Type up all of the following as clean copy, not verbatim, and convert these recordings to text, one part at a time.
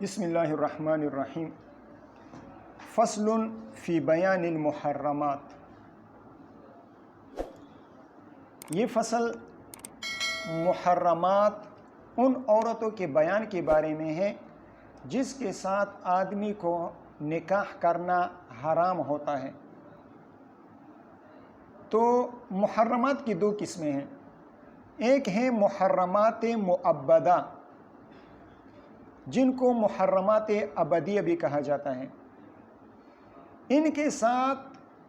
بسم اللہ الرحمن الرحیم فصل فی بیان المحرمات۔ یہ فصل محرمات ان عورتوں کے بیان کے بارے میں ہے جس کے ساتھ آدمی کو نکاح کرنا حرام ہوتا ہے۔ تو محرمات کی دو قسمیں ہیں، ایک ہے محرمات مؤبدہ جن کو محرمات ابدیہ بھی کہا جاتا ہے۔ ان کے ساتھ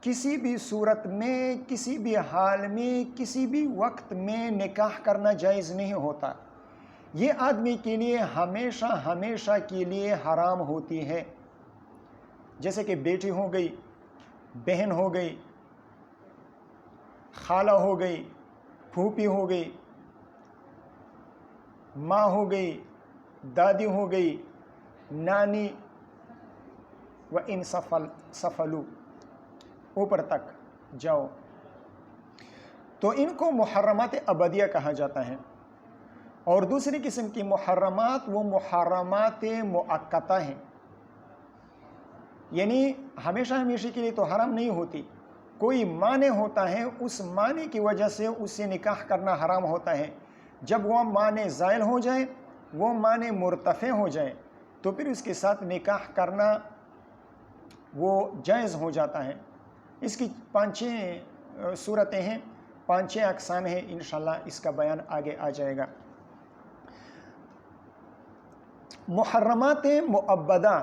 کسی بھی صورت میں، کسی بھی حال میں، کسی بھی وقت میں نکاح کرنا جائز نہیں ہوتا۔ یہ آدمی کے لیے ہمیشہ ہمیشہ کے لیے حرام ہوتی ہے، جیسے کہ بیٹی ہو گئی، بہن ہو گئی، خالہ ہو گئی، پھوپھی ہو گئی، ماں ہو گئی، دادی ہو گئی، نانی و ان سفلو اوپر تک جاؤ، تو ان کو محرمات ابدیہ کہا جاتا ہے۔ اور دوسری قسم کی محرمات وہ محرمات مؤقتہ ہیں، یعنی ہمیشہ ہمیشہ کے لیے تو حرام نہیں ہوتی، کوئی معنی ہوتا ہے، اس معنی کی وجہ سے اس سے نکاح کرنا حرام ہوتا ہے۔ جب وہ معنی زائل ہو جائے، وہ معنی مرتفع ہو جائے، تو پھر اس کے ساتھ نکاح کرنا وہ جائز ہو جاتا ہے۔ اس کی 5 صورتیں ہیں، 5 اقسام ہیں، انشاءاللہ اس کا بیان آگے آ جائے گا۔ محرمات مؤبدہ،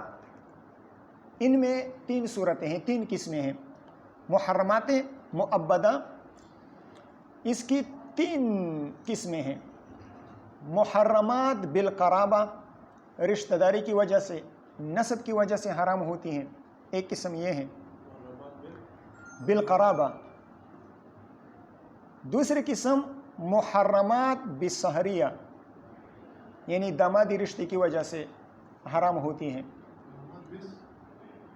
ان میں 3 صورتیں ہیں، 3 قسمیں ہیں۔ محرمات مؤبدہ اس کی 3 قسمیں ہیں۔ محرمات بالقرابہ، رشتہ داری کی وجہ سے، نسب کی وجہ سے حرام ہوتی ہیں، ایک قسم یہ ہے بالقرابہ۔ دوسری قسم محرمات بالسہریہ، یعنی دامادی رشتے کی وجہ سے حرام ہوتی ہیں،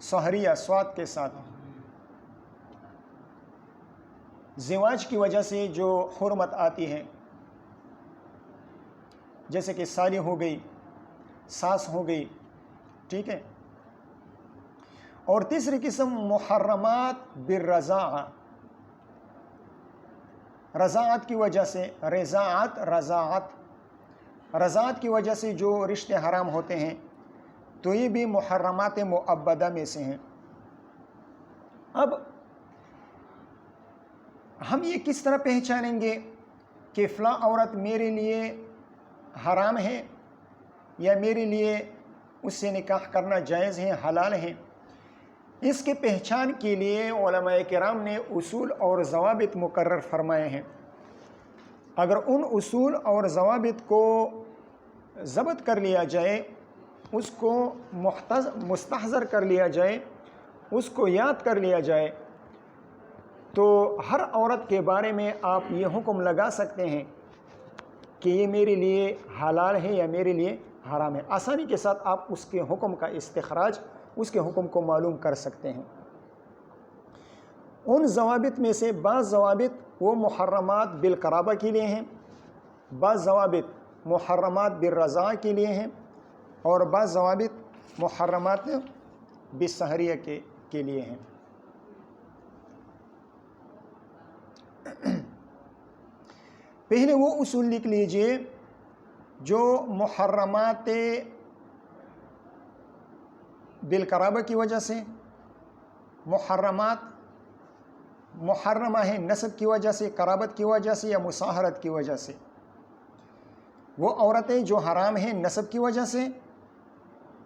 سہریہ سواد کے ساتھ، زواج کی وجہ سے جو حرمت آتی ہے، جیسے کہ سالی ہو گئی، ساس ہو گئی، ٹھیک ہے۔ اور تیسری قسم محرمات بالرضاعہ، رضاعت کی وجہ سے، رضاعت کی وجہ سے جو رشتے حرام ہوتے ہیں، تو یہ بھی محرمات مؤبدہ میں سے ہیں۔ اب ہم یہ کس طرح پہچانیں گے کہ فلاں عورت میرے لیے حرام ہے یا میرے لیے اس سے نکاح کرنا جائز ہے، حلال ہے؟ اس کے پہچان کے لیے علماء کرام نے اصول اور ضوابط مقرر فرمائے ہیں۔ اگر ان اصول اور ضوابط کو ضبط کر لیا جائے، اس کو مستحضر کر لیا جائے، اس کو یاد کر لیا جائے، تو ہر عورت کے بارے میں آپ یہ حکم لگا سکتے ہیں کہ یہ میرے لیے حلال ہے یا میرے لیے حرام ہے۔ آسانی کے ساتھ آپ اس کے حکم کا استخراج، اس کے حکم کو معلوم کر سکتے ہیں۔ ان ضوابط میں سے بعض ضوابط وہ محرمات بالقرابہ کے لیے ہیں، بعض ضوابط محرمات بالرضاعہ کے لیے ہیں، اور بعض ضوابط محرمات بالسہریہ کے لیے ہیں۔ پہلے وہ اصول لکھ لیجئے جو محرمات بالقرابہ کی وجہ سے، محرمات محرمہ ہیں نسب کی وجہ سے، قرابت کی وجہ سے یا مصاہرت کی وجہ سے۔ وہ عورتیں جو حرام ہیں نسب کی وجہ سے،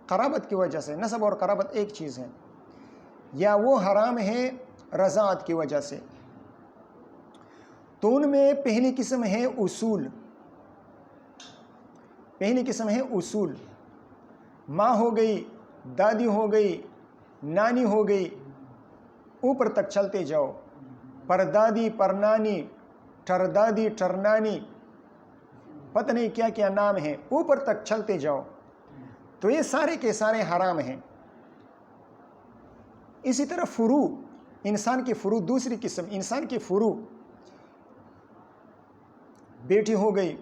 قرابت کی وجہ سے، نسب اور قرابت ایک چیز ہے، یا وہ حرام ہیں رضاعت کی وجہ سے۔ تو ان میں پہلی قسم ہے اصول، پہلی قسم ہے اصول۔ ماں ہو گئی، دادی ہو گئی، نانی ہو گئی، اوپر تک چلتے جاؤ، پردادی، پرنانی، ٹردادی، ٹرنانی، پتہ نہیں کیا کیا نام ہیں، اوپر تک چلتے جاؤ، تو یہ سارے کے سارے حرام ہیں۔ اسی طرح فروع، انسان کے فروع، دوسری قسم انسان کے فروع، بیٹی ہو گئی،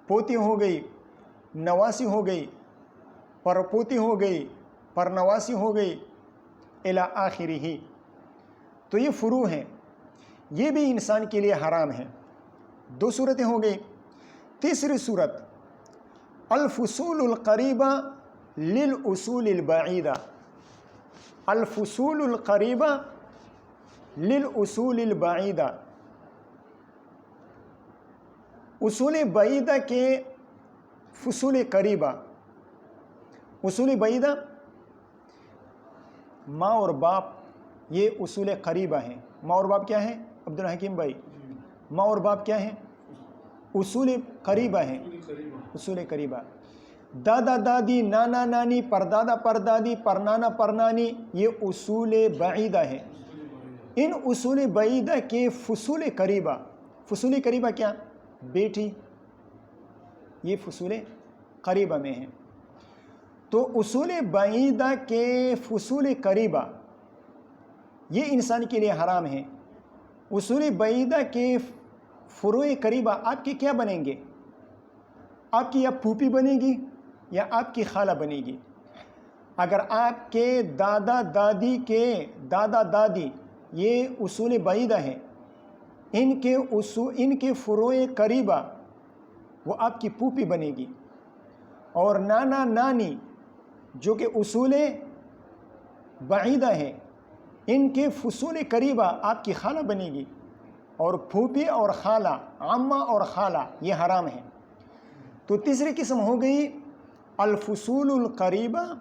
پوتی ہو گئی، نواسی ہو گئی، پرپوتی ہو گئی، پرنواسی ہو گئی، الی آخرہ. تو یہ فروع ہیں، یہ بھی انسان کے لیے حرام ہیں. 2 صورتیں ہو گئی. تیسری صورت الفصول القریبہ للاصول البعیدہ. الفصول القریبہ للاصول البعیدہ. اصول بعیدہ کے فصول قریبہ. اصول بعیدہ ماں اور باپ، یہ اصول قریبہ ہیں. ماں اور باپ کیا ہیں عبد الحکیم بھائی؟ ماں اور باپ کیا ہیں؟ اصول قریبہ ہیں. اصول قریبہ. دادا دادی، نانا نانی، پردادا پردادی، پرنانا پرنانی، یہ اصول بعیدہ ہیں. ان اصول بعیدہ کے فصول قریبہ. فصول قریبہ کیا؟ بیٹی، یہ فصول قریبہ میں ہیں. تو اصول بعیدہ کے فصول قریبہ یہ انسان کے لیے حرام ہیں. اصول بعیدہ کے فروع قریبہ آپ کے کیا بنیں گے؟ آپ کی یا پھوپھی بنے گی یا آپ کی خالہ بنے گی. اگر آپ کے دادا دادی کے دادا دادی یہ اصول بعیدہ ہیں، ان کے فروع قریبہ وہ آپ کی پھوپھی بنے گی. اور نانا نانی جو کہ اصول بعیدہ ہیں، ان کے فصول قریبہ آپ کی خالہ بنے گی. اور پھوپھی اور خالہ، عمہ اور خالہ، یہ حرام ہیں. تو تیسری قسم ہو گئی الفصول القریبہ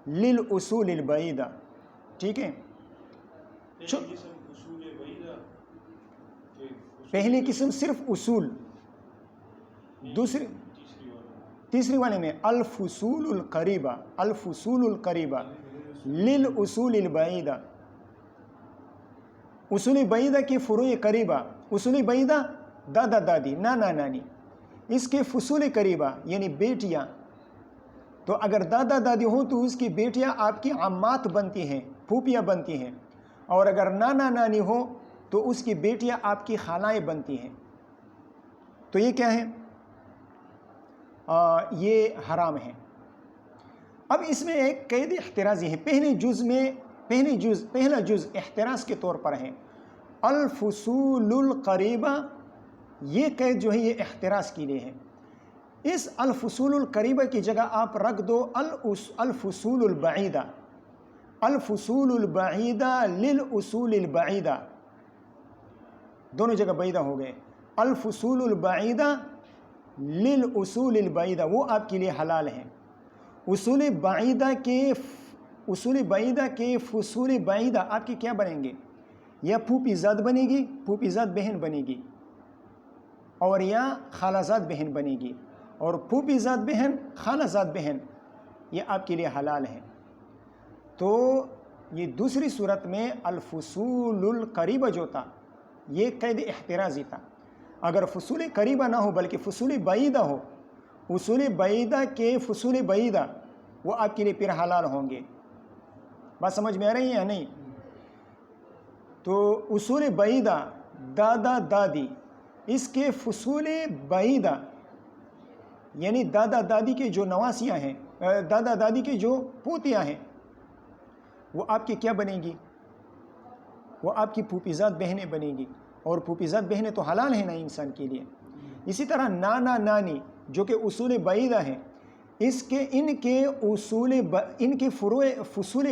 للاصول البعیدہ. ٹھیک ہے. پہلی قسم صرف اصول، تیسری والے میں الفصول القریبہ. الفصول القریبہ للاصول البعیدہ. اصول بعیدہ کی فروع قریبہ. اصول بعیدہ دادا دادی، نانا نانی، اس کے فصول قریبہ یعنی بیٹیاں. تو اگر دادا دادی ہوں تو اس کی بیٹیاں آپ کی عمات بنتی ہیں، پھوپھیاں بنتی ہیں. اور اگر نانا نانی ہو تو اس کی بیٹیاں آپ کی خالائیں بنتی ہیں. تو یہ کیا ہے؟ یہ حرام ہے. اب اس میں ایک قید احترازی ہے. پہلا جز احتراز کے طور پر ہے الفصول القریبہ. یہ قید جو ہے یہ احتراز کے لیے ہے. اس الفصول القریبہ کی جگہ آپ رکھ دو الفصول البعیدہ. الفصول البعیدہ للاصول البعیدہ. دونوں جگہ بعیدہ ہو گئے. الفصول البعیدہ للاصول البعیدہ وہ آپ کے لیے حلال ہیں. اصول بعیدہ کے فصول بعیدہ آپ کے کیا بنیں گے؟ یا پھوپھی زاد بنے گی، پھوپھی زاد بہن بنے گی، اور یا خالہ زاد بہن بنے گی. اور پھوپھی زاد بہن، خالہ زاد بہن، یہ آپ کے لیے حلال ہیں. تو یہ دوسری صورت میں الفصول القریبہ جو تھا یہ قید احترازی تھا. اگر فصول قریبہ نہ ہو بلکہ فصول بعیدہ ہو، اصول بعیدہ کے فصول بعیدہ وہ آپ کے لیے پھر حلال ہوں گے. بات سمجھ میں آ رہی ہے یا نہیں؟ تو اصول بعیدہ دادا دادی، اس کے فصول بعیدہ یعنی دادا دادی کے جو نواسیاں ہیں، دادا دادی کے جو پوتیاں ہیں، وہ آپ کی کیا بنے گی؟ وہ آپ کی پھوپھی زاد بہنیں بنے گی. اور پھوپھی زاد بہنیں تو حلال ہیں نا انسان کے لیے. اسی طرح نانا نانی جو کہ اصول بعیدہ ہیں، ان کے فروع فصول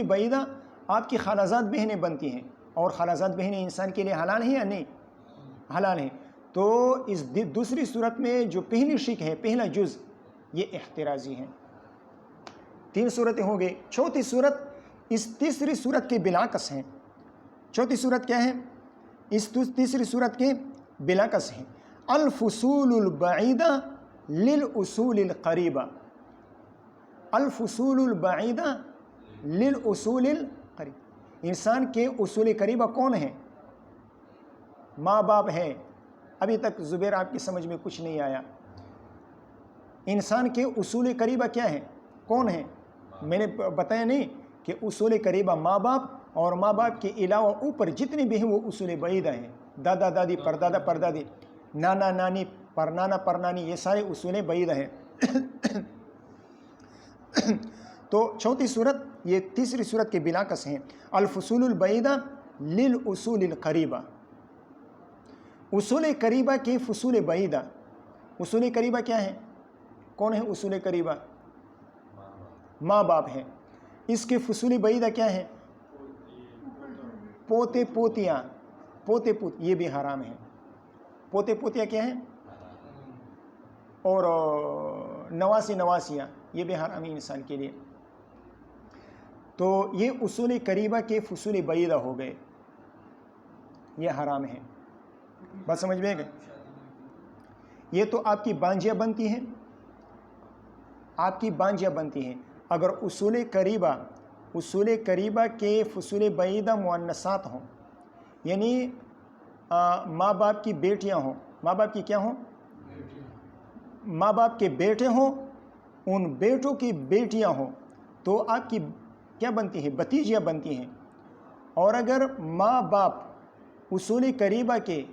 بعیدہ آپ کی خالہ زاد بہنیں بنتی ہیں. اور خالہ زاد بہنیں انسان کے لیے حلال ہیں یا نہیں؟ حلال ہیں. تو اس دوسری صورت میں جو پہلی شک ہے، پہلا جز، یہ احترازی ہیں. 3 صورتیں ہو گئی. چوتھی صورت اس تیسری صورت کے بالعکس ہیں. چوتھی صورت کیا ہے؟ اس تیسری صورت کے بالعکس ہیں الفصول البعیدہ للاصول القریبہ. الفصول البعیدہ للاصول القریبہ. انسان کے اصول قریبہ کون ہیں؟ ماں باپ ہے. ابھی تک زبیر آپ کی سمجھ میں کچھ نہیں آیا. انسان کے اصول قریبہ کیا ہیں؟ کون ہیں؟ میں نے بتایا نہیں کہ اصول قریبہ ماں باپ، اور ماں باپ کے علاوہ اوپر جتنے بھی ہیں وہ اصول بعیدہ ہیں. دادا دادی، پردادا پردادی، نانا نانی، پرنانا پرنانی، یہ سارے اصول بعیدہ ہیں. تو چوتھی صورت یہ تیسری صورت کے بلاکس ہیں، الفصول البعیدہ للاصول القریبہ، اصول قریبہ کے فصول بعیدہ۔ اصول قریبہ کیا ہے؟ کون ہے اصول قریبہ؟ ماں باپ ہے۔ اس کے فصول بعیدہ کیا ہے؟ پوتے پوتیاں، پوتے پوت یہ بھی حرام ہے۔ پوتے پوتیاں کیا ہیں؟ اور نواسی نواسیاں یہ بھی حرام ہے انسان کے لیے۔ تو یہ اصول قریبہ کے فصول بعیدہ ہو گئے، یہ حرام ہے۔ بات سمجھ میں گئے؟ یہ تو آپ کی بانجیاں بنتی ہیں، آپ کی بانجیاں بنتی ہیں۔ اگر اصول قریبہ کے فصول بعیدہ مؤنثات ہوں، یعنی ماں باپ کی بیٹیاں ہوں، ماں باپ کی کیا ہوں؟ ماں باپ کے بیٹے ہوں، ان بیٹوں کی بیٹیاں ہوں، تو آپ کی کیا بنتی ہیں؟ بھتیجیاں بنتی ہیں۔ اور اگر ماں باپ اصول قریبہ کے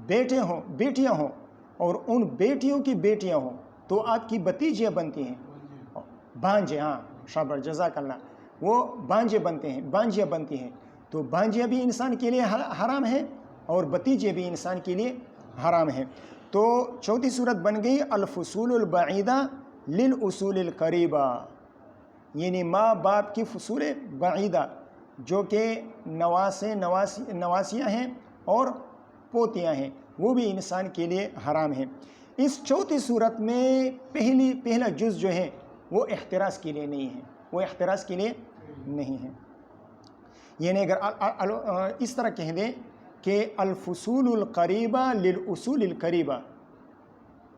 بیٹے ہوں، بیٹیاں ہوں، اور ان بیٹیوں کی بیٹیاں ہوں، تو آپ کی بھتیجیاں بنتی ہیں، بھانجے۔ ہاں شاباش، جزاک اللہ، وہ بھانجے بنتے ہیں، بھانجیاں بنتی ہیں۔ تو بھانجیاں بھی انسان کے لیے حرام ہیں اور بھتیجے بھی انسان کے لیے حرام ہیں۔ تو چوتھی صورت بن گئی الفصول البعیدہ للاصول القریبہ، یعنی ماں باپ کی فصول بعیدہ جو کہ نواسیاں ہیں اور پوتیاں ہیں، وہ بھی انسان کے لیے حرام ہیں۔ اس چوتھی صورت میں پہلا جز جو ہے وہ احتراز کے لیے نہیں ہے، وہ احتراز کے لیے نہیں ہے۔ یعنی اگر اس طرح کہہ دیں کہ الفصول القریبہ للاصول القریبہ،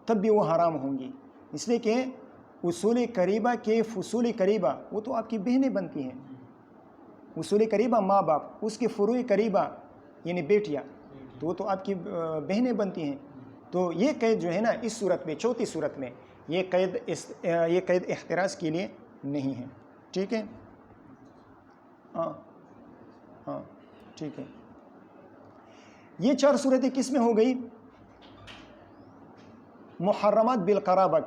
تب بھی وہ حرام ہوں گی، اس لیے کہ اصول قریبہ کے فصول قریبہ وہ تو آپ کی بہنیں بنتی ہیں۔ اصول قریبہ ماں باپ، اس کے فروع قریبہ یعنی بیٹیاں، تو وہ تو آپ کی بہنیں بنتی ہیں۔ تو یہ قید جو ہے نا اس صورت میں، چوتھی صورت میں، یہ قید احتراز کے لیے نہیں ہے۔ ٹھیک ہے؟ ہاں ٹھیک ہے۔ یہ 4 صورتیں کس میں ہو گئی؟ محرمات بالقرابہ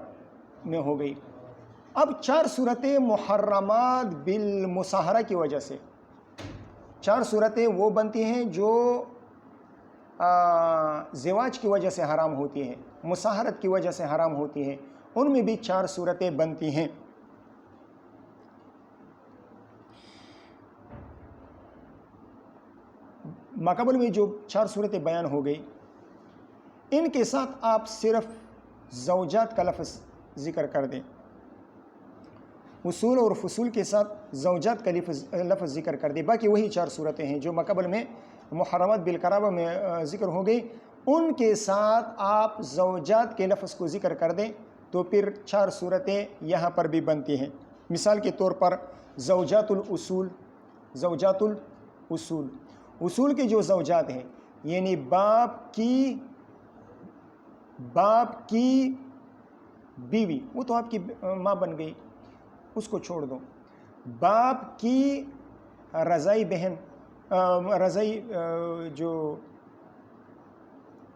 میں ہو گئی۔ اب 4 صورتیں محرمات بالمصاہرہ کی وجہ سے، 4 صورتیں وہ بنتی ہیں جو زواج کی وجہ سے حرام ہوتی ہیں، مصاہرت کی وجہ سے حرام ہوتی ہیں، ان میں بھی 4 صورتیں بنتی ہیں۔ ماقبل میں جو 4 صورتیں بیان ہو گئی، ان کے ساتھ آپ صرف زوجات کا لفظ ذکر کر دیں، اصول اور فصول کے ساتھ زوجات کا لفظ ذکر کر دیں، باقی وہی 4 صورتیں ہیں جو ماقبل میں محرمات بالقرابہ میں ذکر ہو گئی، ان کے ساتھ آپ زوجات کے لفظ کو ذکر کر دیں تو پھر 4 صورتیں یہاں پر بھی بنتی ہیں۔ مثال کے طور پر زوجات الاصول، زوجات الاصول، اصول کے جو زوجات ہیں یعنی باپ کی بیوی، وہ تو آپ کی ماں بن گئی، اس کو چھوڑ دو۔ باپ کی رضائی بہن، رضائی جو،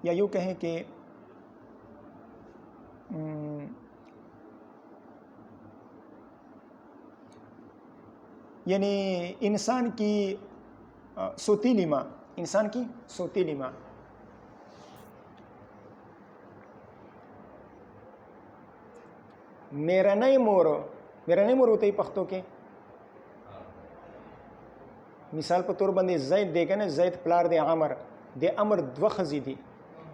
یا یوں کہیں کہ یعنی انسان کی سوتیلی ماں، انسان کی سوتیلی ماں، میرنۍ مور ہوتا ہے پختو کې، مثال په تور باندې زید دی کنه، زید پلار دی عمر، د عمر 2 ښځې دي،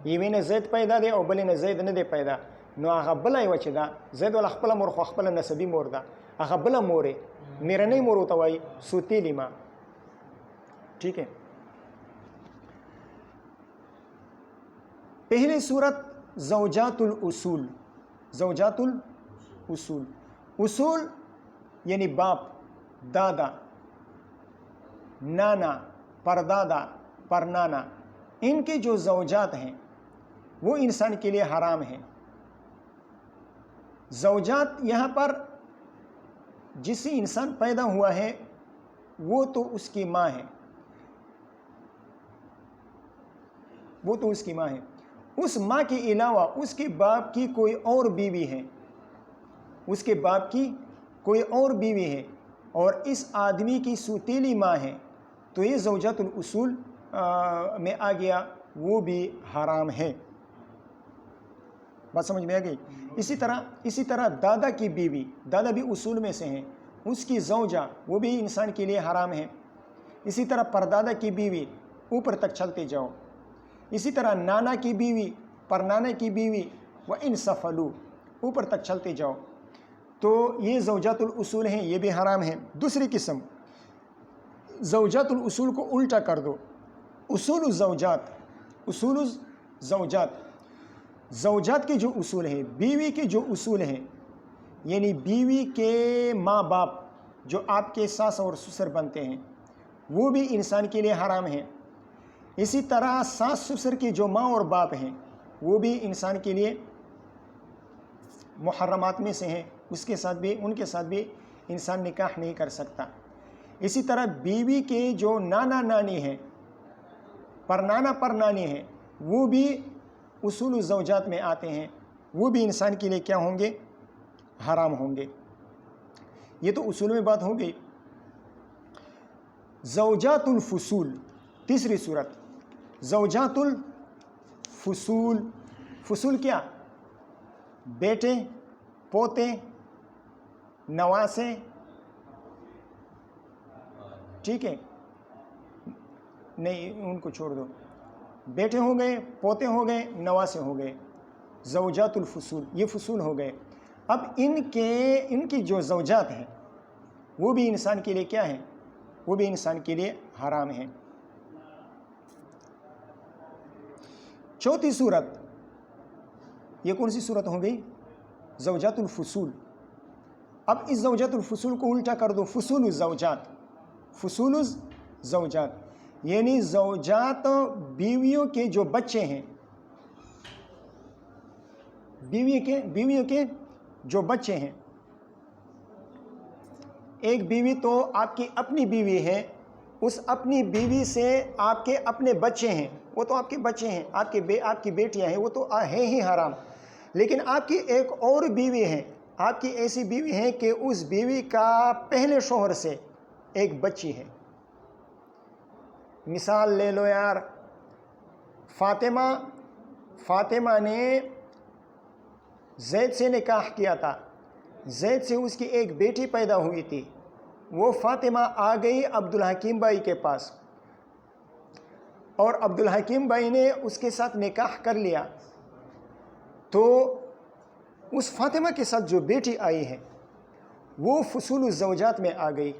یوې نه زید پیدا دی او بلې نه زید نه دی پیدا، نو هغه بله یوه چې ده زید والا خپله مور خو خپله نسبي مور ده، هغه بله مور یې میرنۍ مور ورته وایي، سوتیلی ماں۔ ٹھیک ہے؟ پہلی صورت زوجات الاصول، زوجات الاصول، اصول یعنی باپ، دادا، نانا، پردادا، پرنانا، ان کے جو زوجات ہیں وہ انسان کے لیے حرام ہیں۔ زوجات یہاں پر جس سے انسان پیدا ہوا ہے وہ تو اس کی ماں ہے، وہ تو اس کی ماں ہے، اس ماں کے علاوہ اس کے باپ کی کوئی اور بیوی ہے، اس کے باپ کی کوئی اور بیوی ہے اور اس آدمی کی سوتیلی ماں ہے تو یہ زوجات الاصول میں آ گیا، وہ بھی حرام ہے۔ بات سمجھ میں آ گئی؟ اسی طرح دادا کی بیوی، دادا بھی اصول میں سے ہیں، اس کی زوجہ وہ بھی انسان کے لیے حرام ہے۔ اسی طرح پردادا کی بیوی، اوپر تک چلتے جاؤ۔ اسی طرح نانا کی بیوی، پرنانا کی بیوی، وَإِن سَفَلُوا، اوپر تک چلتے جاؤ۔ تو یہ زوجات الاصول ہیں، یہ بھی حرام ہیں۔ دوسری قسم، زوجات الاصول کو الٹا کر دو، اصول الزوجات۔ اصول الزوجات، زوجات کے جو اصول ہیں، بیوی کے جو اصول ہیں، یعنی بیوی کے ماں باپ جو آپ کے ساس اور سسر بنتے ہیں، وہ بھی انسان کے لیے حرام ہیں۔ اسی طرح ساس سسر کے جو ماں اور باپ ہیں، وہ بھی انسان کے لیے محرمات میں سے ہیں، ان کے ساتھ بھی انسان نکاح نہیں کر سکتا۔ اسی طرح بیوی کے جو نانا نانی ہیں، پرنانا پرنانی ہیں، وہ بھی اصول الزوجات میں آتے ہیں، وہ بھی انسان کے لیے کیا ہوں گے؟ حرام ہوں گے۔ یہ تو اصول میں بات ہو گئی۔ زوجات الفصول، تیسری صورت، زوجات الفصول۔ فصول کیا؟ بیٹے، پوتے، نواسے، ٹھیک ہے، نہیں ان کو چھوڑ دو، بیٹے ہو گئے، پوتے ہو گئے، نواسے ہو گئے، زوجات الفصول، یہ فصول ہو گئے۔ اب ان کی جو زوجات ہیں وہ بھی انسان کے لیے کیا ہیں؟ وہ بھی انسان کے لیے حرام ہیں۔ چوتھی صورت، یہ کون سی صورت ہو گئی؟ زوجات الفصول۔ اب اس زوجات الفصول کو الٹا کر دو، فصول الزوجات۔ فصول الزوجات یعنی زوجات، بیویوں کے جو بچے ہیں، بیویوں کے جو بچے ہیں۔ ایک بیوی تو آپ کی اپنی بیوی ہے، اس اپنی بیوی سے آپ کے اپنے بچے ہیں، وہ تو آپ کے بچے ہیں، آپ کی بیٹیاں ہیں، وہ تو ہیں ہی حرام۔ لیکن آپ کی ایک اور بیوی ہے، آپ کی ایسی بیوی ہے کہ اس بیوی کا پہلے شوہر سے ایک بچی ہے۔ مثال لے لو یار، فاطمہ نے زید سے نکاح کیا تھا، زید سے اس کی ایک بیٹی پیدا ہوئی تھی، وہ فاطمہ آ گئی عبدالحکیم بھائی کے پاس، اور عبدالحکیم بھائی نے اس کے ساتھ نکاح کر لیا، تو اس فاطمہ کے ساتھ جو بیٹی آئی ہے وہ فصول الزوجات میں آ گئی۔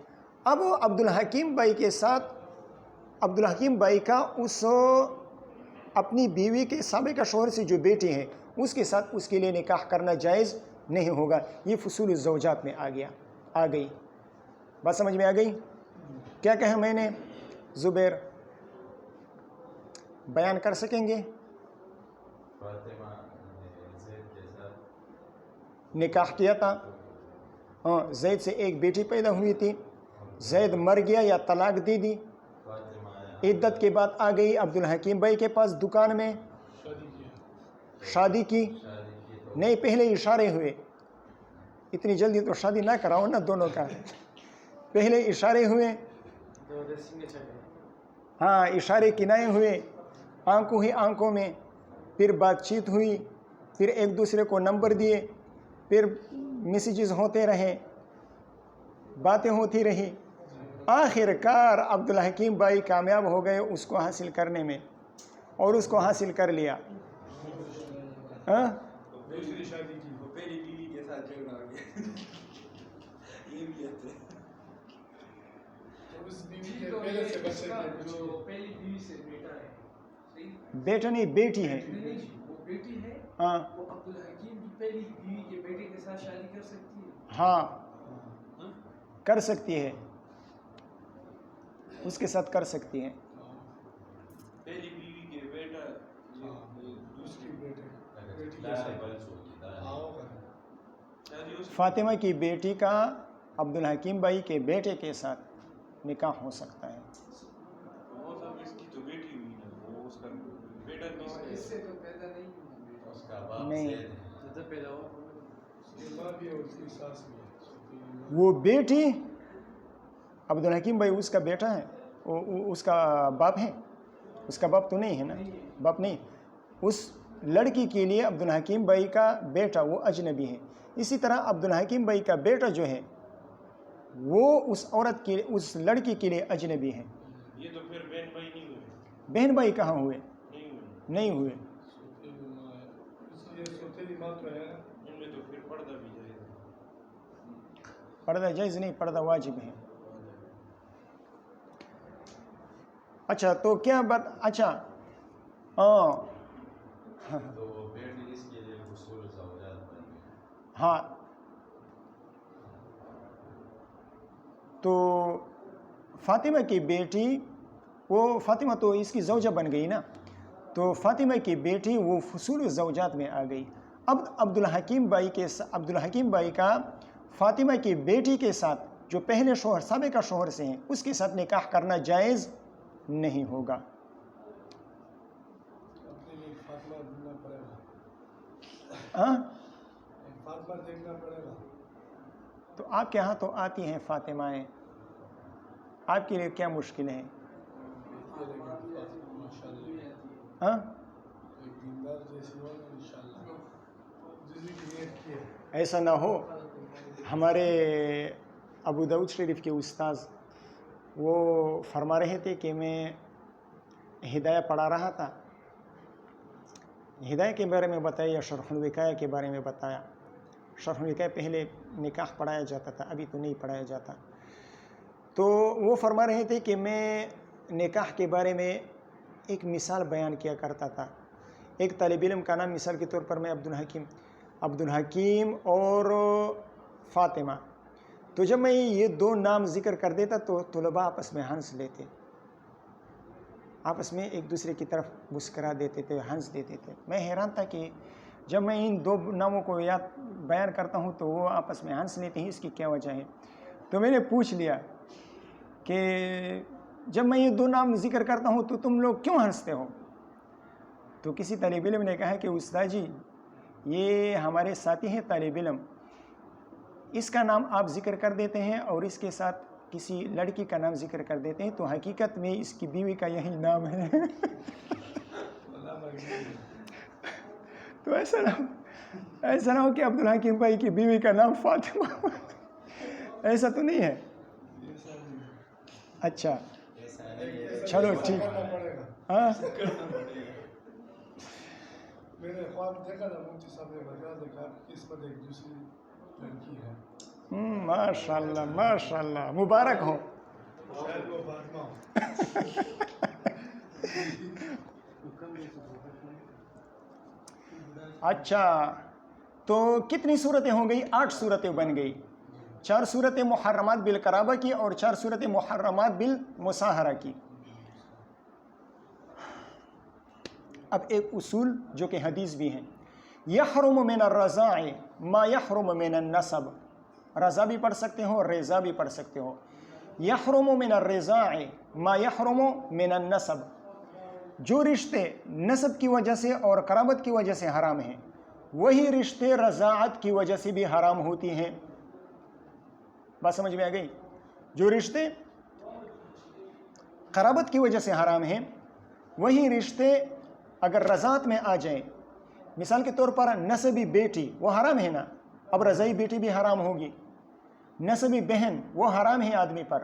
اب وہ عبدالحکیم بھائی کا اس اپنی بیوی کے سابقہ شوہر سے جو بیٹی ہے اس کے ساتھ اس کے لیے نکاح کرنا جائز نہیں ہوگا، یہ فصول الزوجات میں آ گئی۔ بات سمجھ میں آ گئی؟ کیا کہا میں نے؟ زبیر بیان کر سکیں گے؟ نکاح کیا تھا، زید سے ایک بیٹی پیدا ہوئی تھی، زید مر گیا یا طلاق دے دی، عدت کے بعد آ گئی عبدالحکیم بھائی کے پاس دکان میں، شادی کی، نہیں پہلے اشارے ہوئے، اتنی جلدی تو شادی نہ کراؤ نا دونوں کا، پہلے اشارے ہوئے، ہاں اشارے کنائے ہوئے، آنکھوں ہی آنکھوں میں، پھر بات چیت ہوئی، پھر ایک دوسرے کو نمبر دیے، پھر میسیجز ہوتے رہے، باتیں ہوتی رہی، آخر کار عبدالحکیم بھائی کامیاب ہو گئے اس کو حاصل کرنے میں، اور اس کو حاصل کر لیا۔ دوسری شادی کی، وہ پہلی بیوی کے ساتھ جھگڑا ہو گیا، یہ بھی کہتے ہیں اس بیوی کے پہلے سے بچے جو پہلی بیوی سے بیٹا ہے، بیٹا نہیں بیٹی ہے، وہ بیٹی ہے، ہاں وہ عبدالحکیم کی پہلی بیوی کے بیٹے کے ساتھ شادی کر سکتی ہے؟ ہاں کر سکتی ہے، اس کے ساتھ کر سکتی ہے۔ پہلی بیوی کے بیٹا دوسری بیٹے فاطمہ کی بیٹی کا عبدالحکیم بھائی کے بیٹے کے ساتھ نکاح ہو سکتا ہے۔ اس کی تو بیٹی ہوئی نا، وہ اس کا بیٹا نہیں، اس سے تو پیدا نہیں ہوا، اس کا باپ نہیں زیادہ پیدا ہوا، اس کے بعد بھی اور اس کی ساس بھی ہے۔ وہ بیٹی عبدالحکیم بھائی اس کا بیٹا ہے، اس کا باپ ہے، اس کا باپ تو نہیں ہے نا، باپ نہیں. اس لڑکی کے لیے عبدالحکیم بھائی کا بیٹا وہ اجنبی ہے. اسی طرح عبدالحکیم بھائی کا بیٹا جو ہے وہ اس عورت کے اس لڑکی کے لیے اجنبی ہے. یہ تو پھر بہن بھائی نہیں ہوئے. بہن بھائی کہاں ہوئے؟ نہیں ہوئے. ان میں تو پھر پردہ بھی جائے گا. پردہ جائز نہیں، پردہ واجب ہے. اچھا تو کیا بات، اچھا ہاں تو بیٹی اس کے لیے اصول زوجات بن گئے. ہاں، تو فاطمہ کی بیٹی، وہ فاطمہ تو اس کی زوجہ بن گئی نا، تو فاطمہ کی بیٹی وہ فصول الزوجات میں آ گئی. اب عبدالحکیم بھائی کا فاطمہ کی بیٹی کے ساتھ جو پہلے شوہر سابقہ شوہر سے ہیں اس کے ساتھ نکاح کرنا جائز نہیں ہوگا. تو آپ کے ہاں تو آتی ہیں فاطمائیں، آپ کے لیے کیا مشکل ہے؟ ہاں ایسا نہ ہو. ہمارے ابو داؤد شریف کے استاذ وہ فرما رہے تھے کہ میں ہدایہ پڑھا رہا تھا، ہدایہ کے بارے میں بتایا یا شرح الوقایہ کے بارے میں بتایا. شرح الوقایہ پہلے نکاح پڑھایا جاتا تھا، ابھی تو نہیں پڑھایا جاتا. تو وہ فرما رہے تھے کہ میں نکاح کے بارے میں ایک مثال بیان کیا کرتا تھا. ایک طالب علم کا نام مثال کے طور پر میں عبدالحکیم اور فاطمہ، تو جب میں یہ دو نام ذکر کر دیتا تو طلباء آپس میں ہنس لیتے، آپس میں ایک دوسرے کی طرف مسکرا دیتے تھے، ہنس دیتے تھے. میں حیران تھا کہ جب میں ان دو ناموں کو یاد بیان کرتا ہوں تو وہ آپس میں ہنس لیتے ہیں، اس کی کیا وجہ ہے؟ تو میں نے پوچھ لیا کہ جب میں یہ دو نام ذکر کرتا ہوں تو تم لوگ کیوں ہنستے ہو؟ تو کسی طالب علم نے کہا کہ استاد جی یہ ہمارے ساتھی ہیں طالب علم، اس کا نام آپ ذکر کر دیتے ہیں اور اس کے ساتھ کسی لڑکی کا نام ذکر کر دیتے ہیں تو حقیقت میں اس کی بیوی کا یہی نام ہے. تو ایسا نہ ہو کہ عبدالحکیم بھائی کی بیوی کا نام فاطمہ، ایسا تو نہیں ہے. اچھا چلو ٹھیک. ہاں میں نے خواب دیکھا تھا، مفتی صاحب نے بتا دیکھا اس پر ایک دوسری لڑکی ہے. ماشاء اللہ ماشاء اللہ، مبارک ہو. شاید وہ فاطمہ ہو. اچھا تو کتنی صورتیں ہو گئی؟ 8 صورتیں بن گئی. 4 صورتیں محرمات بالقرابہ کی اور 4 صورتیں محرمات بالمصاہرہ کی. اب ایک اصول جو کہ حدیث بھی ہیں، یحرم من الرضاع ما یحرم من النسب. رضا بھی پڑھ سکتے ہو، رضا بھی پڑھ سکتے ہو. یحرم من الرضاع ما یحرم من النسب، جو رشتے نسب کی وجہ سے اور قرابت کی وجہ سے حرام ہیں وہی رشتے رضاعت کی وجہ سے بھی حرام ہوتی ہیں. بات سمجھ میں آ گئی؟ جو رشتے قرابت کی وجہ سے حرام ہیں وہی رشتے اگر رضاعت میں آ جائیں، مثال کے طور پر نسبی بیٹی وہ حرام ہے نا، اب رضائی بیٹی بھی حرام ہوگی. نسبی بہن وہ حرام ہے آدمی پر،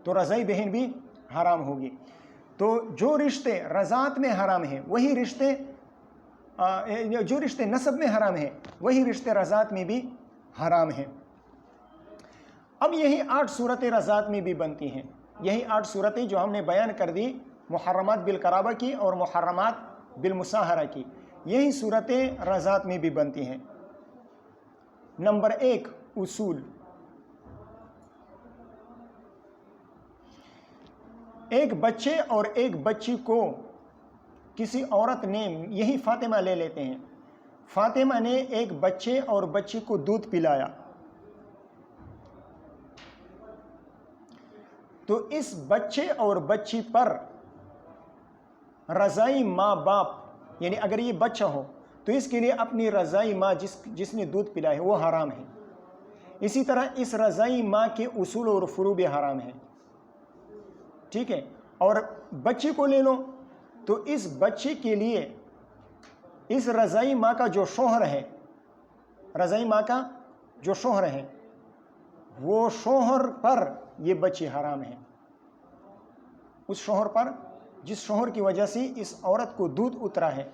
تو رضائی بہن بھی حرام ہوگی. تو جو رشتے رضاعت میں حرام ہیں وہی رشتے جو رشتے نسب میں حرام ہیں وہی رشتے رضاعت میں بھی حرام ہیں. اب یہی 8 صورتیں رضاعت میں بھی بنتی ہیں. یہی 8 صورتیں جو ہم نے بیان کر دی، محرمات بالقرابہ کی اور محرمات بالمصاہرہ کی، یہی صورتیں رضاعت میں بھی بنتی ہیں. نمبر 1 اصول، ایک بچے اور ایک بچی کو کسی عورت نے، یہی فاطمہ لے لیتے ہیں، فاطمہ نے ایک بچے اور بچی کو دودھ پلایا، تو اس بچے اور بچی پر رضائی ماں باپ، یعنی اگر یہ بچہ ہو تو اس کے لیے اپنی رضائی ماں جس نے دودھ پلایا ہے وہ حرام ہے. اسی طرح اس رضائی ماں کے اصول اور فروع بھی حرام ہیں، ٹھیک ہے۔ اور بچے کو لے لو تو اس بچے کے لیے اس رضائی ماں کا جو شوہر ہے، رضائی ماں کا جو شوہر ہے، وہ شوہر پر یہ بچے حرام ہیں، اس شوہر پر جس شوہر کی وجہ سے اس عورت کو دودھ اترا ہے،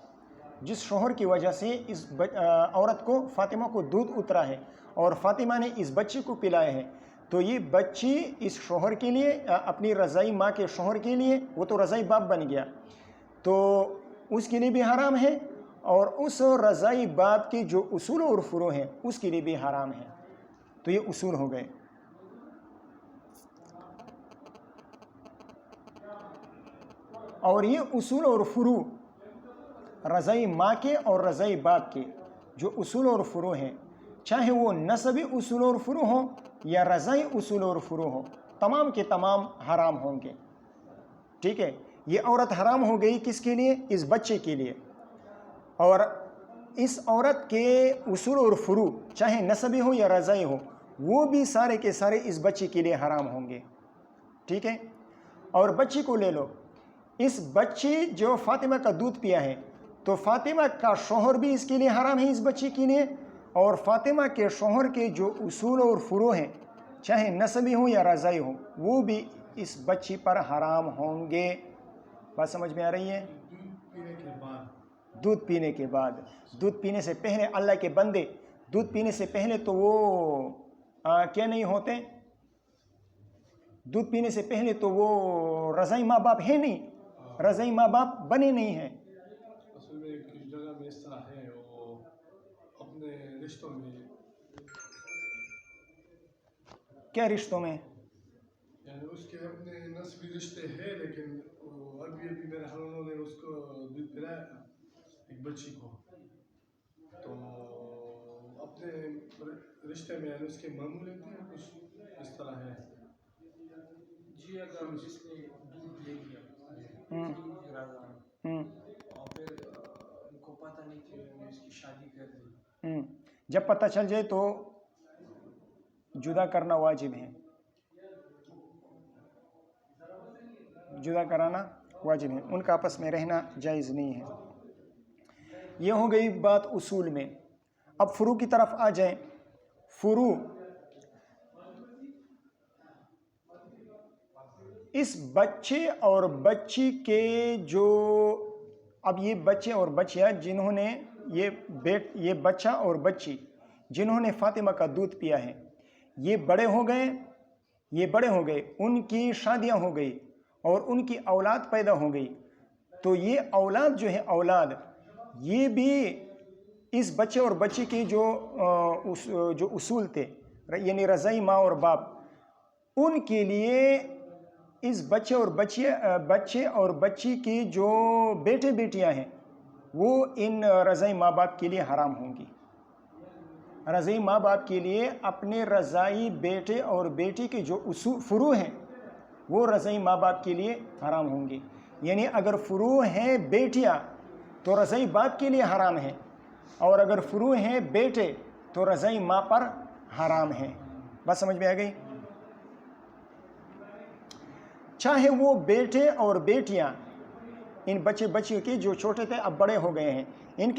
جس شوہر کی وجہ سے اس عورت کو، فاطمہ کو دودھ اترا ہے اور فاطمہ نے اس بچے کو پلایا ہے، تو یہ بچی اس شوہر کے لیے، اپنی رضائی ماں کے شوہر کے لیے، وہ تو رضائی باپ بن گیا، تو اس کے لیے بھی حرام ہے، اور اس رضائی باپ کے جو اصول اور فروع ہیں اس کے لیے بھی حرام ہے۔ تو یہ اصول ہو گئے۔ اور یہ اصول اور فروع رضائی ماں کے اور رضائی باپ کے جو اصول اور فروع ہیں، چاہے وہ نسبی اصول اور فروع ہوں یا رضائی اصول اور فروع ہوں، تمام کے تمام حرام ہوں گے، ٹھیک ہے۔ یہ عورت حرام ہو گئی کس کے لیے؟ اس بچے کے لیے، اور اس عورت کے اصول اور فروع چاہے نسبی ہو یا رضائی ہو، وہ بھی سارے کے سارے اس بچے کے لیے حرام ہوں گے، ٹھیک ہے۔ اور بچی کو لے لو، اس بچی جو فاطمہ کا دودھ پیا ہے، تو فاطمہ کا شوہر بھی اس کے لیے حرام ہے، اس بچی کے لیے، اور فاطمہ کے شوہر کے جو اصول اور فروع ہیں چاہے نسبی ہوں یا رضائی ہوں، وہ بھی اس بچی پر حرام ہوں گے۔ بات سمجھ میں آ رہی ہے؟ دودھ پینے کے بعد، دودھ پینے سے پہلے اللہ کے بندے، دودھ پینے سے پہلے تو وہ کیا نہیں ہوتے؟ دودھ پینے سے پہلے تو وہ رضائی ماں باپ ہے نہیں، رضائی ماں باپ بنے نہیں ہیں۔ اصل میں کچھ جگہ میں اس طرح ہے، وہ اپنے رشتوں میں، کیا رشتوں میں؟ یعنی اس کے اپنے نسبی رشتے ہیں، لیکن ابھی میرے ہموں نے اس کو دودھ پلایا تھا، ایک بچی کو، تو اپنے رشتے میں یعنی اس کے ماموں لیتے ہیں، کچھ اس طرح ہے۔ جی اگر جس نے دودھ لے لیا اور پھر ان کو پتہ نہیں کہ انہوں نے اس کی شادی کر دی، جب پتہ چل جائے تو جدا کرنا واجب ہے، جدا کرانا واجب ہے، ان کا آپس میں رہنا جائز نہیں ہے۔ یہ ہو گئی بات اصول میں۔ اب فروع کی طرف آ جائیں۔ فروع اس بچے اور بچی کے جو، اب یہ بچے اور بچیاں جنہوں نے یہ بچہ اور بچی جنہوں نے فاطمہ کا دودھ پیا ہے، یہ بڑے ہو گئے، ان کی شادیاں ہو گئی اور ان کی اولاد پیدا ہو گئی، تو یہ اولاد جو ہے، اولاد یہ بھی اس بچے اور بچی کے جو اصول تھے، یعنی رضائی ماں اور باپ، ان کے لیے اس بچے اور بچی کی جو بیٹے بیٹیاں ہیں، وہ ان رضائی ماں باپ کے لیے حرام ہوں گی۔ رضائی ماں باپ کے لیے اپنے رضائی بیٹے اور بیٹی کے جو فروع ہیں، وہ رضائی ماں باپ کے لیے حرام ہوں گی۔ یعنی اگر فروع ہیں بیٹیاں تو رضائی باپ کے لیے حرام ہیں، اور اگر فروع ہیں بیٹے تو رضائی ماں پر حرام ہیں۔ بات سمجھ میں آ گئی؟ چاہے وہ بیٹے اور بیٹیاں، ان بچے بچیوں کے جو چھوٹے تھے اب بڑے ہو گئے ہیں، ان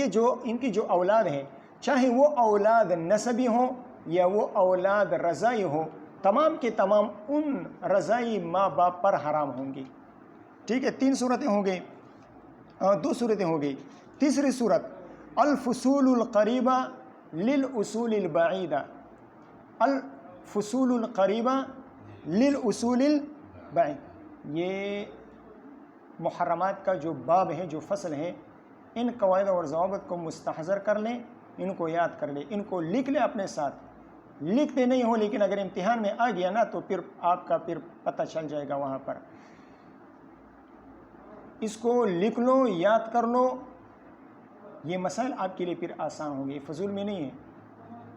کی جو اولاد ہیں، چاہے وہ اولاد نسبی ہوں یا وہ اولاد رضائی ہوں، تمام کے تمام ان رضائی ماں باپ پر حرام ہوں گی، ٹھیک ہے۔ 3 صورتیں ہو گئی، 2 صورتیں ہو گئی۔ تیسری صورت، الفصول القریبہ للاصول البعیدہ، الفصول القریبہ للاصول البعیدہ، یہ محرمات کا جو باب ہے، جو فصل ہے، ان قواعد اور ضوابط کو مستحضر کر لیں، ان کو یاد کر لیں، ان کو لکھ لیں اپنے ساتھ۔ لکھتے نہیں ہو لیکن اگر امتحان میں آ گیا نا تو پھر آپ کا پتہ چل جائے گا وہاں پر۔ اس کو لکھ لو، یاد کر لو، یہ مسائل آپ کے لیے پھر آسان ہوں گے، فضول میں نہیں ہے،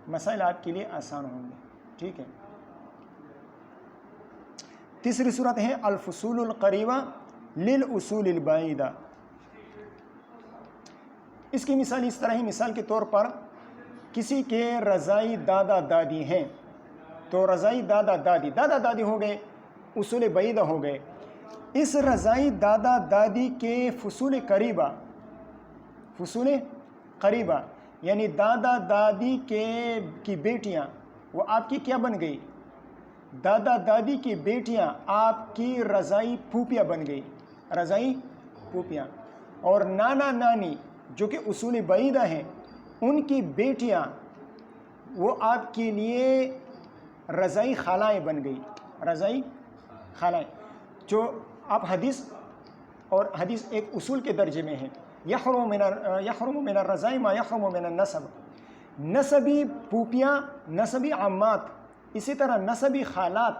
مسائل آپ کے لیے آسان ہوں گے، ٹھیک ہے۔ تیسری صورت ہے الفصول القریبہ للاصول البعیدہ۔ اس کی مثال اس طرح ہے، مثال کے طور پر کسی کے رضائی دادا دادی ہیں، تو رضائی دادا دادی ہو گئے، اصول بعیدہ ہو گئے۔ اس رضائی دادا دادی کے فصول قریبہ یعنی دادا دادی کی بیٹیاں وہ آپ کی کیا بن گئی؟ دادا دادی کی بیٹیاں آپ کی رضائی پھوپھیاں بن گئی، رضائی پھوپھیاں۔ اور نانا نانی جو کہ اصول بعیدہ ہیں، ان کی بیٹیاں وہ آپ کے لیے رضائی خالائیں بن گئی، رضائی خالائیں۔ جو آپ حدیث ایک اصول کے درجے میں ہے، یحرم من الرضائی ما یحرم من النسب، نسبی پھوپھیاں، نسبی عمات، اسی طرح نسبی خالات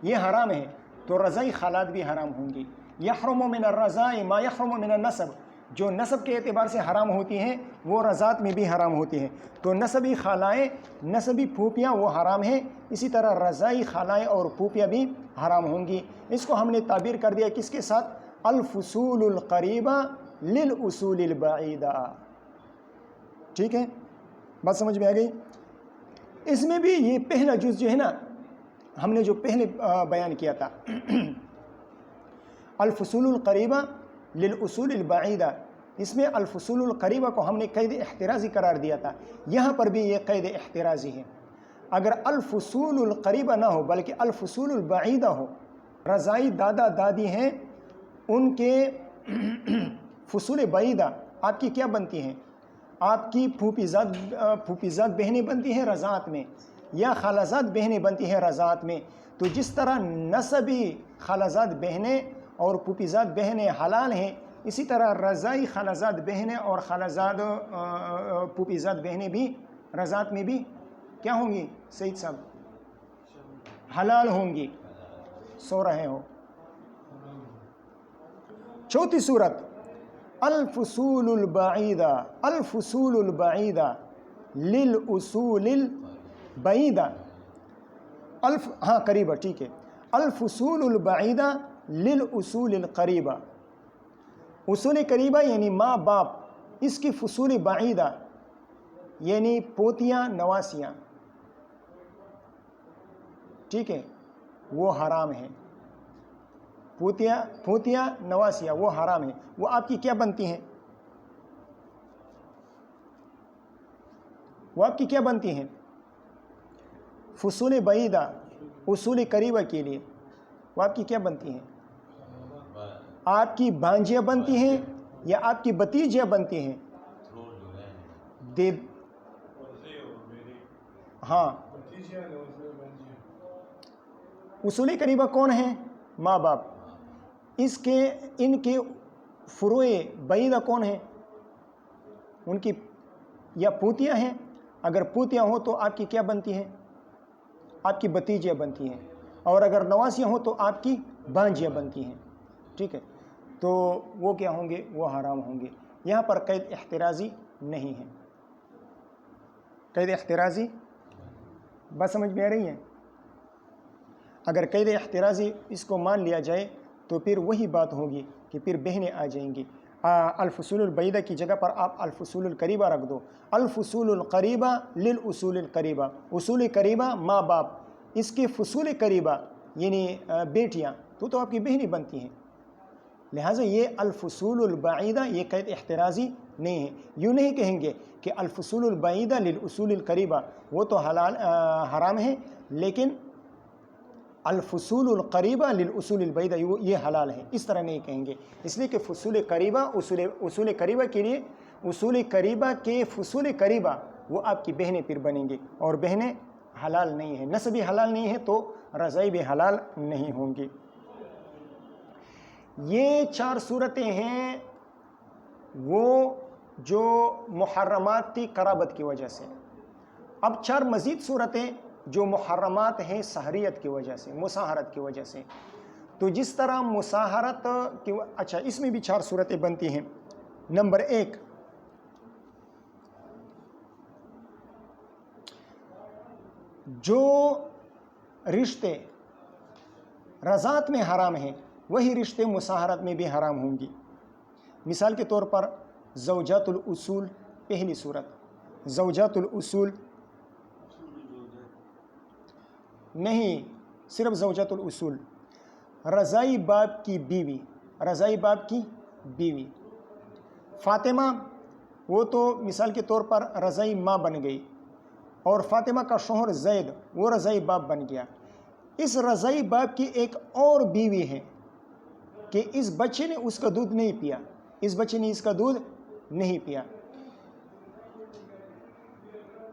یہ حرام ہیں، تو رضائی خالات بھی حرام ہوں گی۔ یحرم من الرضائی ما یحرم من النسب، جو نسب کے اعتبار سے حرام ہوتی ہیں وہ رضاعت میں بھی حرام ہوتی ہیں، تو نسبی خالائیں، نسبی پھوپھیاں وہ حرام ہیں، اسی طرح رضائی خالائیں اور پھوپھیاں بھی حرام ہوں گی۔ اس کو ہم نے تعبیر کر دیا کس کے ساتھ؟ الفصول القریبہ للاصول البعیدہ۔ ٹھیک ہے، بات سمجھ میں آ گئی؟ اس میں بھی یہ پہلا جز جو ہے نا، ہم نے جو پہلے بیان کیا تھا الفصول القریبہ للاصول البعیدہ، اس میں الفصول القریبہ کو ہم نے قید احترازی قرار دیا تھا، یہاں پر بھی یہ قید احترازی ہے۔ اگر الفصول القریبہ نہ ہو بلکہ الفصول البعیدہ ہو، رضائی دادا دادی ہیں، ان کے فصول بعیدہ آپ کی کیا بنتی ہیں؟ آپ کی پھوپھیزاد بہنیں بنتی ہیں رضاعت میں، یا خالازاد بہنیں بنتی ہیں رضاعت میں۔ تو جس طرح نسبی خالازاد بہنیں اور پھوپھیزاد بہنیں حلال ہیں، اسی طرح رضائی خالازاد بہنیں اور خالازاد پھوپھیزاد بہنیں بھی رضاعت میں بھی کیا ہوں گی سعید صاحب؟ حلال ہوں گی۔ سو رہے ہو؟ چوتھی صورت الفصول البعیدہ للاصول البعیدہ، قریبہ، ٹھیک ہے، الفصول البعیدہ للاصول القریبہ، اصول قریبہ یعنی ماں باپ، اس کی فصول بعیدہ یعنی پوتیاں نواسیاں، ٹھیک ہے، وہ حرام ہیں۔ پوتیاں نواسیاں وہ حرام ہیں، وہ آپ کی کیا بنتی ہیں؟ وہ آپ کی کیا بنتی ہیں؟ فصول بعیدہ اصول قریبہ کے لیے وہ آپ کی کیا بنتی ہیں؟ آپ کی بھانجیاں بنتی ہیں یا آپ کی بھتیجیاں بنتی ہیں؟ ہاں، اصول قریبہ کون ہیں؟ ماں باپ۔ ان کے فروع بعیدہ کون ہیں؟ ان کی یا پوتیاں ہیں، اگر پوتیاں ہوں تو آپ کی کیا بنتی ہیں؟ آپ کی بھتیجیاں بنتی ہیں، اور اگر نواسیاں ہوں تو آپ کی بھانجیاں بنتی ہیں، ٹھیک ہے، تو وہ کیا ہوں گے؟ وہ حرام ہوں گے۔ یہاں پر قید احترازی نہیں ہے، قید احترازی بات سمجھ میں آ رہی ہے؟ اگر قید احترازی اس کو مان لیا جائے تو پھر وہی بات ہوگی کہ پھر بہنیں آ جائیں گی۔ الفصول البعیدہ کی جگہ پر آپ الفصول القریبہ رکھ دو، الفصول القریبہ للاصول القریبہ، اصول قریبہ ماں باپ، اس کے فصول قریبہ یعنی بیٹیاں تو آپ کی بہنیں بنتی ہیں، لہٰذا یہ الفصول البعیدہ یہ قید احترازی نہیں ہے۔ یوں نہیں کہیں گے کہ الفصول البعیدہ للاصول القریبہ وہ تو حرام ہے، لیکن الفصول القریبہ للاصول البعیدہ یہ حلال ہے، اس طرح نہیں کہیں گے، اس لیے کہ فصول قریبہ اصول قریبہ کے لیے اصول قریبہ کے فصول قریبہ وہ آپ کی بہنیں پھر بنیں گی، اور بہنیں حلال نہیں ہیں، نسبی حلال نہیں ہے تو رضائی بھی حلال نہیں ہوں گی۔ یہ 4 صورتیں ہیں وہ جو محرمات تھی قرابت کی وجہ سے۔ اب 4 مزید صورتیں جو محرمات ہیں سہریت کی وجہ سے، مساہرت کی وجہ سے۔ تو جس طرح مساہرت کی اچھا اس میں بھی 4 صورتیں بنتی ہیں۔ نمبر 1، جو رشتے رضاعت میں حرام ہیں وہی رشتے مساہرت میں بھی حرام ہوں گی۔ مثال کے طور پر زوجات الاصول، پہلی صورت زوجات الاصول، نہیں، صرف زوجات الاصول، رضائی باپ کی بیوی، رضائی باپ کی بیوی۔ فاطمہ وہ تو مثال کے طور پر رضائی ماں بن گئی، اور فاطمہ کا شوہر زید وہ رضائی باپ بن گیا۔ اس رضائی باپ کی ایک اور بیوی ہے کہ اس بچے نے اس کا دودھ نہیں پیا، اس بچے نے اس کا دودھ نہیں پیا،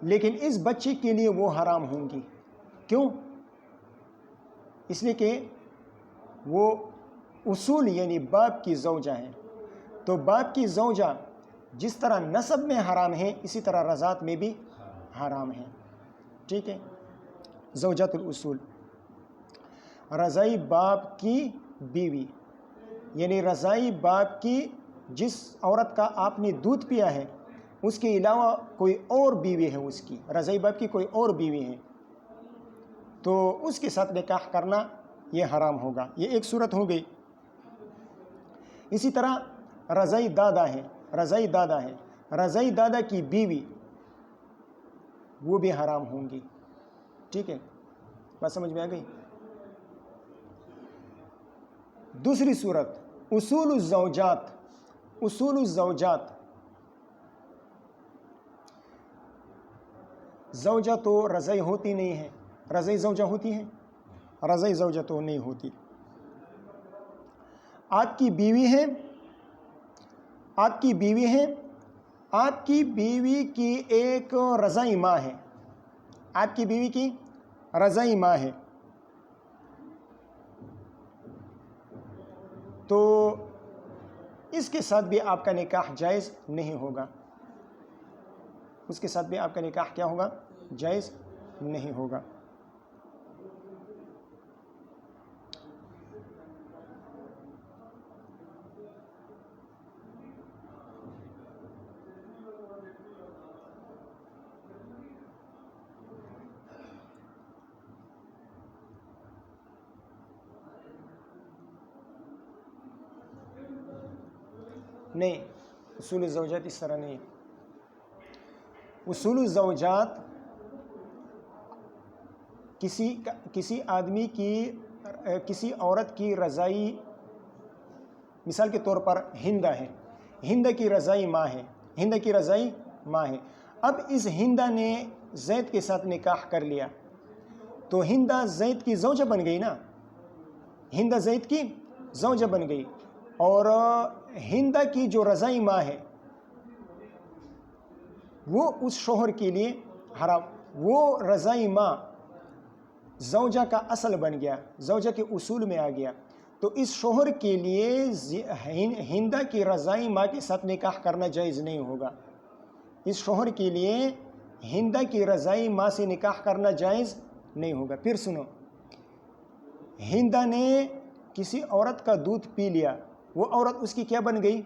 لیکن اس بچے کے لیے وہ حرام ہوں گی۔ کیوں؟ اس لیے کہ وہ اصول یعنی باپ کی زوجہ ہیں، تو باپ کی زوجہ جس طرح نسب میں حرام ہے اسی طرح رضاعت میں بھی حرام ہے۔ ٹھیک ہے، زوجات الاصول، رضائی باپ کی بیوی، یعنی رضائی باپ کی جس عورت کا آپ نے دودھ پیا ہے اس کے علاوہ کوئی اور بیوی ہے، اس کی رضائی باپ کی کوئی اور بیوی ہے، تو اس کے ساتھ نکاح کرنا یہ حرام ہوگا۔ یہ ایک صورت ہو گئی۔ اسی طرح رضائی دادا ہے، رضائی دادا ہے، رضائی دادا کی بیوی وہ بھی حرام ہوں گی۔ ٹھیک ہے، بات سمجھ میں آ گئی؟ دوسری صورت اصول الزوجات، اصول الزوجات، زوجہ تو رضائی ہوتی نہیں ہے، رضائی زوجہ ہوتی ہے؟ رضائی زوجہ تو نہیں ہوتی۔ آپ کی بیوی ہے، آپ کی بیوی ہے، آپ کی بیوی کی ایک رضائی ماں ہے، آپ کی بیوی کی رضائی ماں ہے، تو اس کے ساتھ بھی آپ کا نکاح جائز نہیں ہوگا، اس کے ساتھ بھی آپ کا نکاح کیا ہوگا؟ جائز نہیں ہوگا۔ نہیں، اصول الزوجات اس طرح نہیں۔ اصول الزوجات کسی آدمی کی، کسی عورت کی رضائی، مثال کے طور پر ہندہ ہے، ہندہ کی رضائی ماں ہے، ہندہ کی رضائی ماں ہے۔ اب اس ہندہ نے زید کے ساتھ نکاح کر لیا تو ہندہ زید کی زوجہ بن گئی نا، ہندہ زید کی زوجہ بن گئی، اور ہندہ کی جو رضائی ماں ہے وہ اس شوہر کے لیے حرام، وہ رضائی ماں زوجہ کا اصل بن گیا، زوجہ کے اصول میں آ گیا، تو اس شوہر کے لیے ہندہ کی رضائی ماں کے ساتھ نکاح کرنا جائز نہیں ہوگا، اس شوہر کے لیے ہندہ کی رضائی ماں سے نکاح کرنا جائز نہیں ہوگا۔ پھر سنو، ہندہ نے کسی عورت کا دودھ پی لیا، وہ عورت اس کی کیا بن گئی؟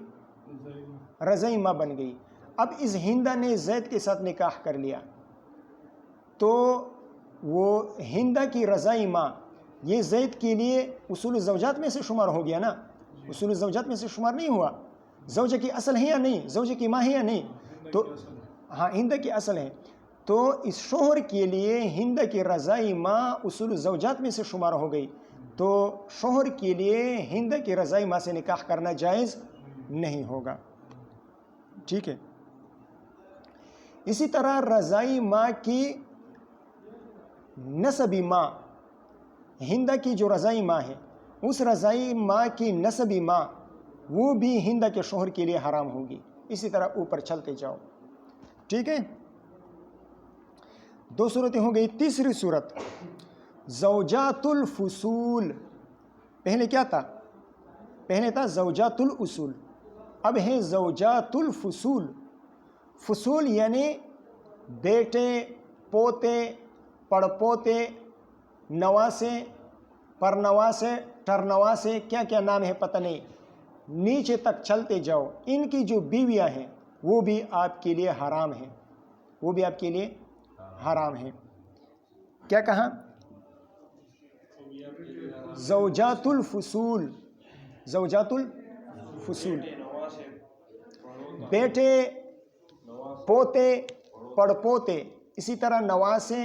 رضائی ماں بن گئی۔ اب اس ہندہ نے زید کے ساتھ نکاح کر لیا تو وہ ہندہ کی رضائی ماں یہ زید کے لیے اصول الزوجات میں سے شمار ہو گیا نا، اصول الزوجات میں سے شمار نہیں ہوا؟ زوجہ کی اصل ہے یا نہیں؟ زوجہ کی ماں ہے یا نہیں؟ تو ہاں، ہندہ کی اصل ہے، تو اس شوہر کے لیے ہندہ کی رضائی ماں اصول الزوجات میں سے شمار ہو گئی، تو شوہر کے لیے ہندہ کی رضائی ماں سے نکاح کرنا جائز نہیں ہوگا۔ ٹھیک ہے، اسی طرح رضائی ماں کی نسبی ماں، ہندہ کی جو رضائی ماں ہے اس رضائی ماں کی نسبی ماں وہ بھی ہندہ کے شوہر کے لیے حرام ہوگی۔ اسی طرح اوپر چلتے جاؤ۔ ٹھیک ہے، دو صورتیں ہو گئی۔ تیسری صورت زوجات الفصول، پہلے کیا تھا؟ پہلے تھا زوجات الاصول، اب ہے زوجات الفصول۔ فصول یعنی بیٹے، پوتے، پڑپوتے، نواسے، پرنواسے، ٹرنواسے، کیا کیا نام ہے پتہ نہیں، نیچے تک چلتے جاؤ، ان کی جو بیویاں ہیں وہ بھی آپ کے لیے حرام ہیں، وہ بھی آپ کے لیے حرام ہیں۔ کیا کہا؟ زوجات الفصول، زوجات الفصول، بیٹے، پوتے، پڑپوتے، اسی طرح نواسے،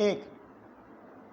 1,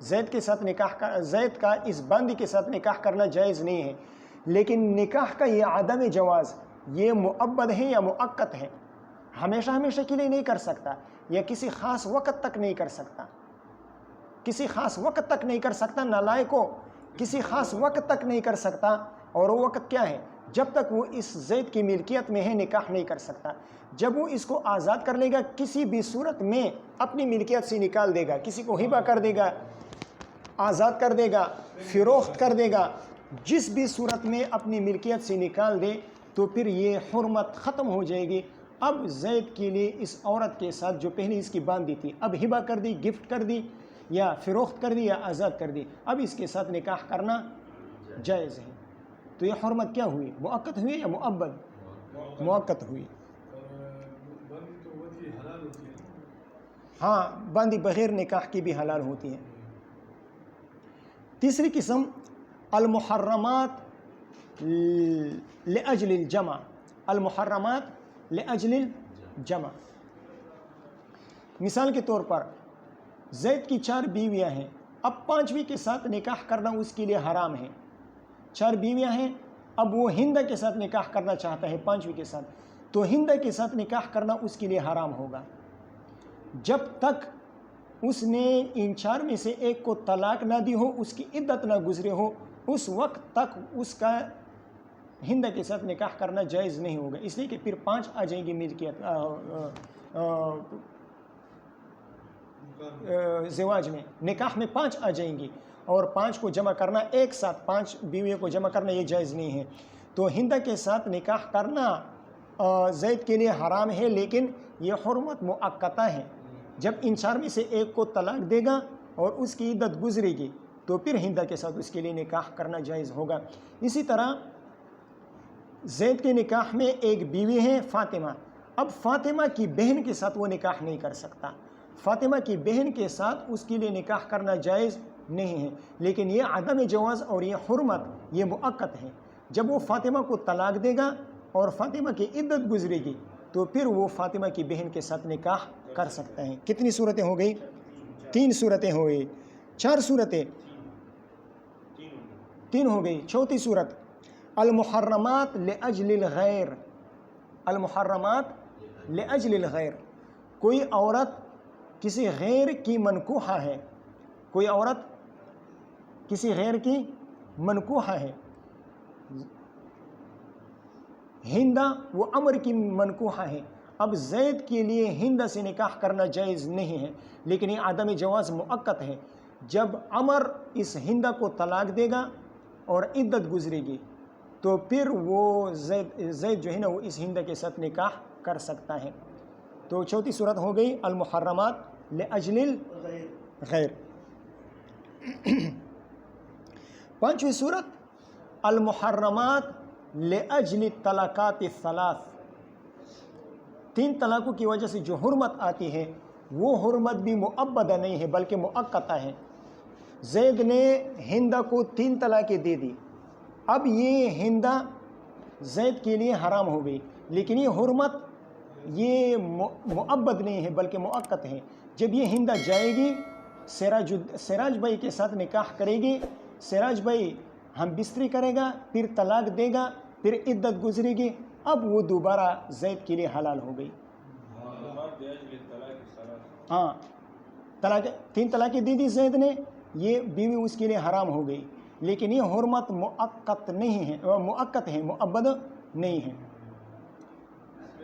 زید کے ساتھ زید کا اس باندی کے ساتھ نکاح کرنا جائز نہیں ہے، لیکن نکاح کا یہ عدم جواز یہ مؤبد ہے یا مؤقت ہے، ہمیشہ ہمیشہ کے لیے نہیں کر سکتا، یا کسی خاص وقت تک نہیں کر سکتا، کسی خاص وقت تک نہیں کر سکتا، نالائق کو کسی خاص وقت تک نہیں کر سکتا، اور وہ وقت کیا ہے؟ جب تک وہ اس زید کی ملکیت میں ہے نکاح نہیں کر سکتا۔ جب وہ اس کو آزاد کر لے گا، کسی بھی صورت میں اپنی ملکیت سے نکال دے گا، کسی کو ہبہ کر دے گا، آزاد کر دے گا، فروخت کر دے گا، جس بھی صورت میں اپنی ملکیت سے نکال دے تو پھر یہ حرمت ختم ہو جائے گی۔ اب زید کے لیے اس عورت کے ساتھ جو پہلے اس کی باندھی تھی، اب ہبہ کر دی، گفٹ کر دی، یا فروخت کر دی، یا آزاد کر دی، اب اس کے ساتھ نکاح کرنا جائز ہے۔ تو یہ حرمت کیا ہوئی؟ مؤقت ہوئی یا مؤبد؟ مؤقت ہوئی۔ ہاں، باندھی بغیر نکاح کی بھی حلال ہوتی ہے۔ تیسری قسم المحرمات لأجل الجمع، المحرمات لأجل الجمع۔ مثال کے طور پر زید کی 4 بیویاں ہیں، اب 5ویں کے ساتھ نکاح کرنا اس کے لیے حرام ہے۔ 4 بیویاں ہیں، اب وہ ہند کے ساتھ نکاح کرنا چاہتا ہے 5ویں کے ساتھ، تو ہند کے ساتھ نکاح کرنا اس کے لیے حرام ہوگا۔ جب تک اس نے ان 4 میں سے ایک کو طلاق نہ دی ہو، اس کی عدت نہ گزرے ہو، اس وقت تک اس کا ہند کے ساتھ نکاح کرنا جائز نہیں ہوگا، اس لیے کہ پھر 5 آ جائیں گی ملکیت زواج میں، نکاح میں 5 آ جائیں گی، اور 5 کو جمع کرنا ایک ساتھ، 5 بیویوں کو جمع کرنا یہ جائز نہیں ہے۔ تو ہند کے ساتھ نکاح کرنا زید کے لیے حرام ہے، لیکن یہ حرمت مؤقتہ ہے۔ جب ان 4 میں سے ایک کو طلاق دے گا اور اس کی عدت گزرے گی تو پھر ہند کے ساتھ اس کے لیے نکاح کرنا جائز ہوگا۔ اسی طرح زید کے نکاح میں ایک بیوی ہے فاطمہ، اب فاطمہ کی بہن کے ساتھ وہ نکاح نہیں کر سکتا، فاطمہ کی بہن کے ساتھ اس کے لیے نکاح کرنا جائز نہیں ہے، لیکن یہ عدم جواز اور یہ حرمت یہ مؤقت ہے۔ جب وہ فاطمہ کو طلاق دے گا اور فاطمہ کی عدت گزرے گی تو پھر وہ فاطمہ کی بہن کے ساتھ نکاح کر سکتا ہے۔ کتنی صورتیں ہو گئی؟ 3 صورتیں ہو گئی، 4 صورتیں 3 ہو گئی۔ چوتھی صورت المحرمات لأجل الغیر، المحرمات لأجل الغیر، کوئی عورت کسی غیر کی منکوحہ ہے، کوئی عورت کسی غیر کی منکوحہ ہے، ہندہ وہ عمر کی منکوحہ ہے، اب زید کے لیے ہند سے نکاح کرنا جائز نہیں ہے، لیکن یہ عدم جواز مؤقت ہے۔ جب عمر اس ہندہ کو طلاق دے گا اور عدت گزرے گی تو پھر وہ زید جو ہے نا وہ اس ہندہ کے ساتھ نکاح کر سکتا ہے۔ تو چوتھی صورت ہو گئی المحرمات لأجل الغیر۔ 5ویں صورت المحرمات لأجل الطلاقات الثلاث، 3 طلاقوں کی وجہ سے جو حرمت آتی ہے وہ حرمت بھی مؤبدہ نہیں ہے بلکہ مؤقتہ ہے۔ زید نے ہندہ کو 3 طلاقیں دے دی، اب یہ ہندہ زید کے لیے حرام ہو گئی، لیکن یہ حرمت یہ مؤبد نہیں ہے بلکہ مؤقت ہے۔ جب یہ ہندہ جائے گی سراج بھائی کے ساتھ نکاح کرے گی، سراج بھائی ہم بستری کرے گا، پھر طلاق دے گا، پھر عدت گزرے گی، اب وہ دوبارہ زید کے لیے حلال ہو گئی۔ ہاں، 3 طلاقیں دی دی زید نے، یہ بیوی اس کے لیے حرام ہو گئی، لیکن یہ حرمت مؤقت نہیں ہے، مؤقت ہے، مؤبد نہیں ہے۔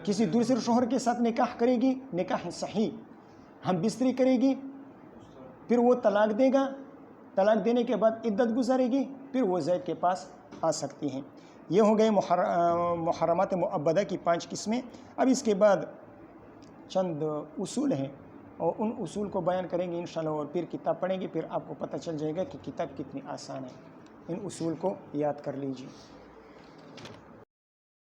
کسی دوسرے شوہر کے ساتھ نکاح کرے گی، نکاح صحیح، ہم بستری کرے گی، پھر وہ طلاق دے گا، طلاق دینے کے بعد عدت گزارے گی، پھر وہ زید کے پاس آ سکتی ہیں۔ یہ ہو گئے محرمات مؤبدہ کی 5 قسمیں۔ اب اس کے بعد چند اصول ہیں اور ان اصول کو بیان کریں گے انشاءاللہ، اور پھر کتاب پڑھیں گے، پھر آپ کو پتہ چل جائے گا کہ کتاب کتنی آسان ہے۔ ان اصول کو یاد کر لیجیے۔